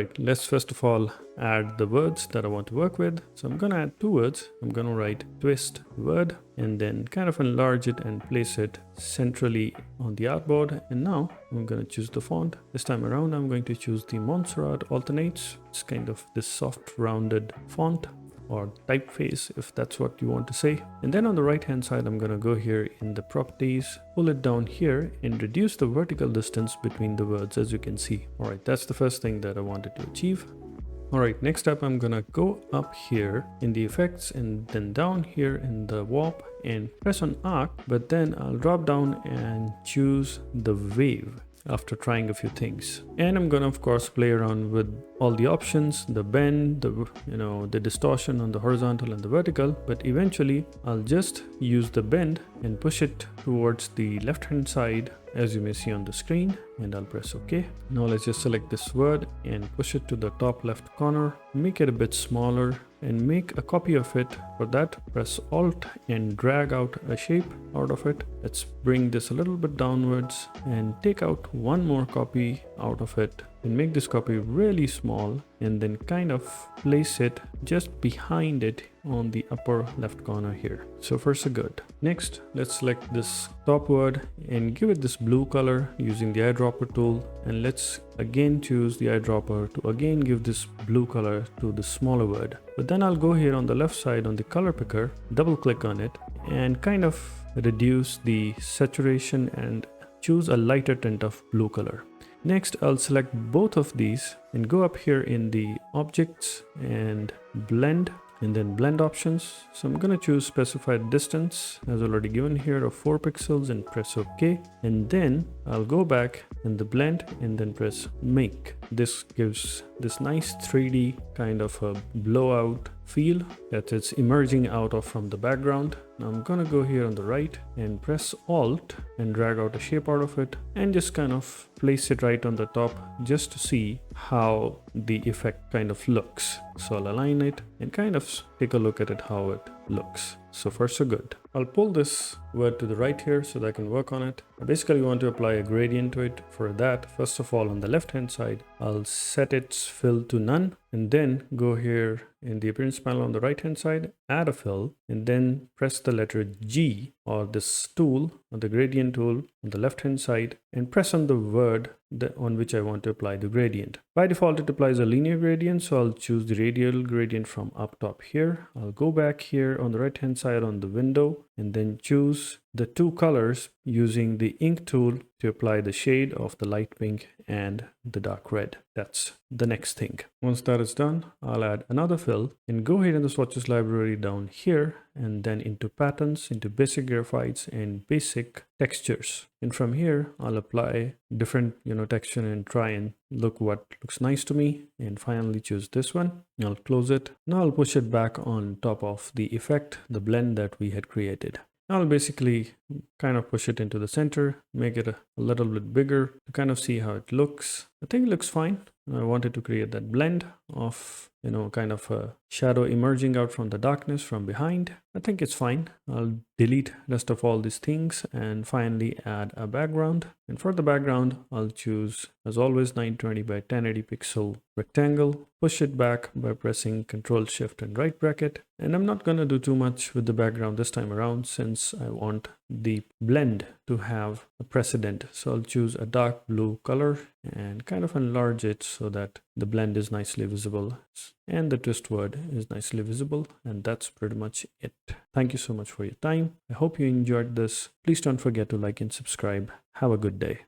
right, let's first of all add the words that I want to work with. So I'm going to add two words. I'm going to write twist word and then kind of enlarge it and place it centrally on the artboard. And now I'm going to choose the font. This time around, I'm going to choose the Montserrat Alternates. It's kind of this soft rounded font, or typeface if that's what you want to say. And then on the right hand side, I'm going to go here in the properties, pull it down here and reduce the vertical distance between the words, as you can see. All right, that's the first thing that I wanted to achieve. All right, next up, I'm gonna go up here in the effects and then down here in the warp and press on arc, but then I'll drop down and choose the wave after trying a few things. And I'm gonna of course play around with all the options, the bend, the distortion on the horizontal and the vertical, but eventually I'll just use the bend and push it towards the left hand side, as you may see on the screen, and I'll press OK. Now let's just select this word and push it to the top left corner, make it a bit smaller and make a copy of it. For that, press Alt and drag out a shape out of it. Let's bring this a little bit downwards and take out one more copy out of it and make this copy really small and then kind of place it just behind it on the upper left corner here. So far so good. Next, let's select this top word and give it this blue color using the eyedropper tool, and let's again choose the eyedropper to again give this blue color to the smaller word. But then I'll go here on the left side on the color picker, double click on it and kind of reduce the saturation and choose a lighter tint of blue color. Next, I'll select both of these and go up here in the objects and blend and then blend options. So I'm going to choose specified distance as already given here of 4 pixels and press OK. And then I'll go back in the blend and then press make. This gives this nice 3D kind of a blowout feel that it's emerging out of from the background. Now I'm gonna go here on the right and press Alt and drag out a shape out of it and just kind of place it right on the top just to see how the effect kind of looks. So I'll align it and kind of take a look at it how it looks. So far so good. I'll pull this word to the right here so that I can work on it. I basically want to apply a gradient to it. For that, first of all, on the left hand side, I'll set its fill to none and then go here in the appearance panel on the right hand side, add a fill and then press the letter G or this tool or the gradient tool on the left hand side and press on the word on which I want to apply the gradient. By default, it applies a linear gradient, so I'll choose the radial gradient from up top here. I'll go back here on the right hand side on the window and then choose the two colors using the ink tool to apply the shade of the light pink and the dark red. That's the next thing. Once that is done, I'll add another fill and go here in the swatches library down here and then into patterns, into basic graphites and basic textures. And from here, I'll apply different, texture and try and look what looks nice to me. And finally choose this one. I'll close it. Now I'll push it back on top of the effect, the blend that we had created. I'll basically kind of push it into the center, make it a little bit bigger to kind of see how it looks. I think it looks fine. I wanted to create that blend of, kind of a shadow emerging out from the darkness from behind. I think it's fine. I'll delete rest of all these things and finally add a background. And for the background, I'll choose, as always, 920 by 1080 pixel rectangle. Push it back by pressing Ctrl Shift and right bracket. And I'm not going to do too much with the background this time around since I want the blend to have a precedent. So I'll choose a dark blue color and kind of enlarge it so that the blend is nicely visible and the twist word is nicely visible. And that's pretty much it. Thank you so much for your time. I hope you enjoyed this. Please don't forget to like and subscribe. Have a good day.